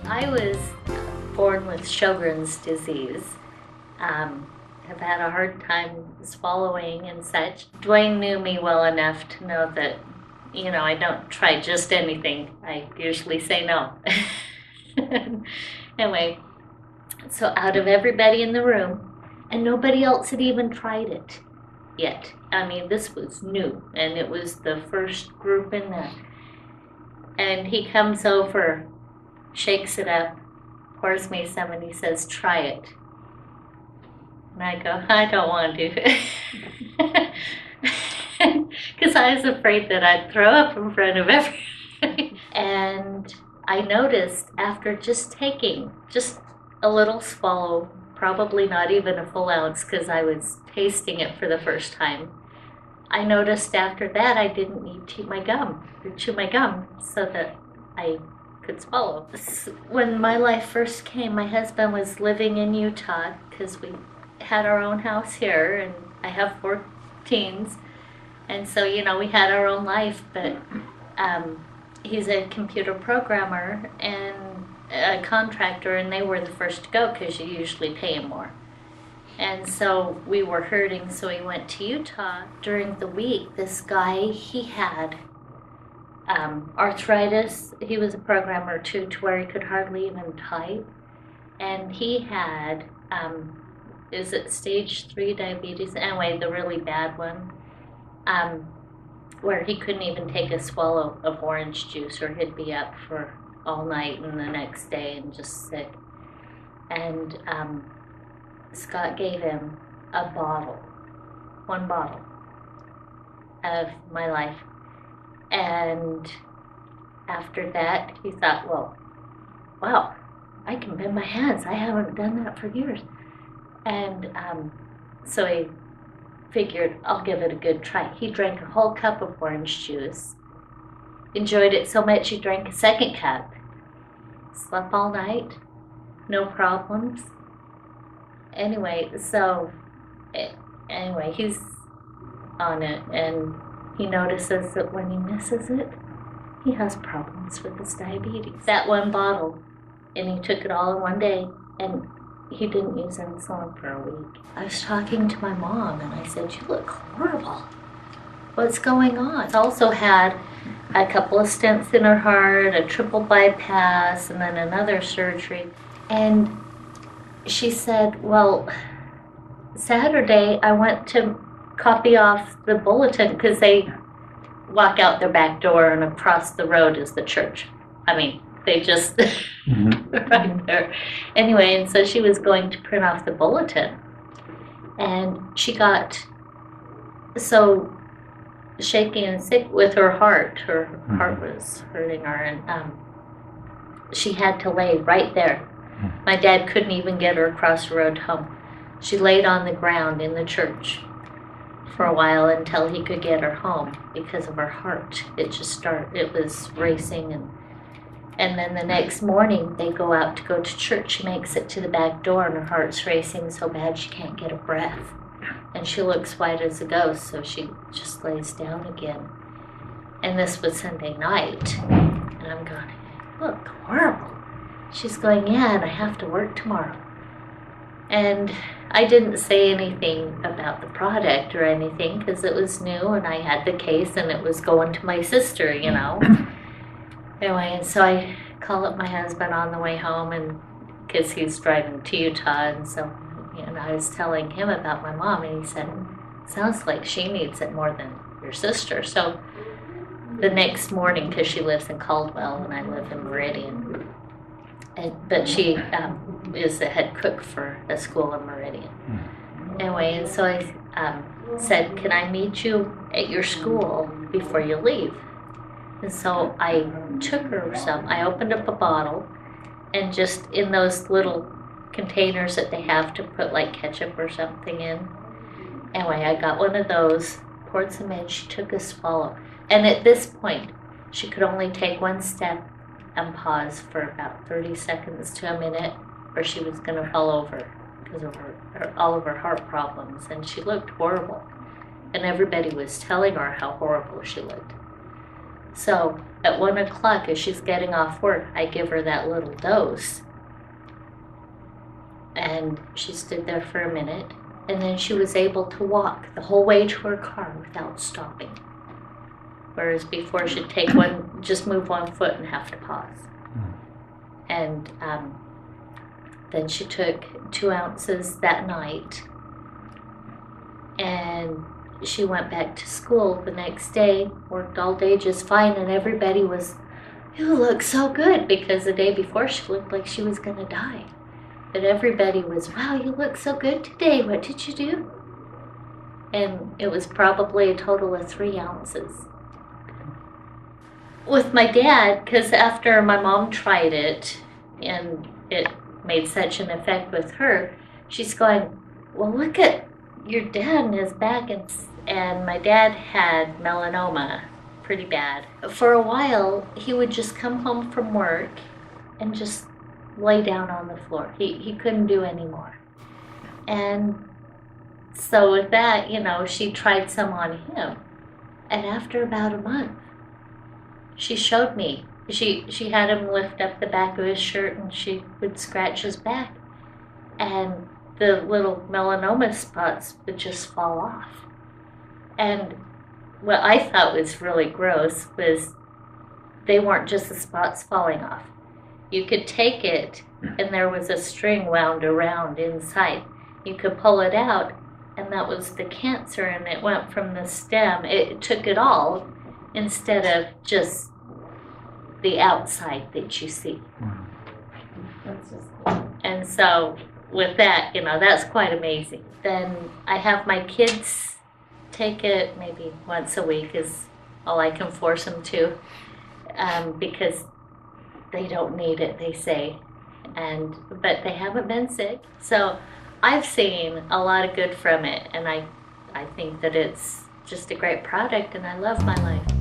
I was born with Sjogren's disease. Have had a hard time swallowing and such. Dwayne knew me well enough to know that, I don't try just anything. I usually say no. Anyway, so out of everybody in the room, and nobody else had even tried it yet. I mean, this was new, and it was the first group in there. And he comes over, shakes it up, pours me some, and he says, "Try it." And I go, "I don't want to." Because I was afraid that I'd throw up in front of everybody. And I noticed after just taking just a little swallow, probably not even a full ounce because I was tasting it for the first time, I noticed after that I didn't need to chew my gum so that I could swallow. When MyLife first came, my husband was living in Utah because we had our own house here, and I have 4 teens, and so we had our own life. But he's a computer programmer and a contractor, and they were the first to go because you usually pay him more. And so we were hurting, so we went to Utah. During the week, this guy, he had arthritis. He was a programmer too, to where he could hardly even type. And he had, is it stage 3 diabetes? Anyway, the really bad one, where he couldn't even take a swallow of orange juice, or he'd be up for all night and the next day and just sick. And Scott gave him one bottle of MyLife. And after that, he thought, well, wow, I can bend my hands. I haven't done that for years. And so he figured, I'll give it a good try. He drank a whole cup of orange juice, enjoyed it so much he drank a second cup, slept all night, no problems. Anyway, he's on it, and he notices that when he misses it, he has problems with his diabetes. That one bottle, and he took it all in one day, and he didn't use insulin for a week. I was talking to my mom, and I said, "You look horrible. What's going on?" She's also had a couple of stents in her heart, a triple bypass, and then another surgery. And she said, well, Saturday I went to copy off the bulletin because they walk out their back door and across the road is the church. I mean, they just right there. Anyway, and so she was going to print off the bulletin, and she got so shaky and sick with her heart. Her heart was hurting her, and she had to lay right there. My dad couldn't even get her across the road home. She laid on the ground in the church for a while until he could get her home because of her heart. It was racing, and then the next morning they go out to go to church. She makes it to the back door and her heart's racing so bad she can't get a breath. And she looks white as a ghost, so she just lays down again. And this was Sunday night. And I'm going, look, horrible. She's going, yeah, and I have to work tomorrow. And I didn't say anything about the product or anything because it was new and I had the case and it was going to my sister, Anyway, and so I call up my husband on the way home, and because he's driving to Utah, and so I was telling him about my mom, and he said, sounds like she needs it more than your sister. So the next morning, because she lives in Caldwell and I live in Meridian, but she is the head cook for a school in Meridian. Anyway, and so I said, can I meet you at your school before you leave? And so I took her some. I opened up a bottle, and just in those little containers that they have to put like ketchup or something in. Anyway, I got one of those, poured some in, she took a swallow. And at this point, she could only take one step and pause for about 30 seconds to a minute, or she was going to fall over because of all of her heart problems. And she looked horrible. And everybody was telling her how horrible she looked. So at 1 o'clock, as she's getting off work, I give her that little dose. And she stood there for a minute, and then she was able to walk the whole way to her car without stopping. Whereas before she'd take one, just move one foot and have to pause. And then she took 2 ounces that night, and she went back to school the next day, worked all day just fine, and everybody was, "You look so good," because the day before she looked like she was gonna die. But everybody was, "Wow, you look so good today. What did you do?" And it was probably a total of 3 ounces. With my dad, because after my mom tried it and it made such an effect with her, she's going, "Well, look at your dad and his back." And my dad had melanoma, pretty bad. For a while, he would just come home from work and just lay down on the floor. He couldn't do any more. And so with that, she tried some on him. And after about a month, she showed me. She had him lift up the back of his shirt, and she would scratch his back. And the little melanoma spots would just fall off. And what I thought was really gross was they weren't just the spots falling off. You could take it, and there was a string wound around inside. You could pull it out, and that was the cancer, and it went from the stem. It took it all instead of just the outside that you see. And so with that, that's quite amazing. Then I have my kids take it maybe once a week is all I can force them to, because they don't need it, they say, but they haven't been sick. So I've seen a lot of good from it, and I think that it's just a great product, and I love MyLife.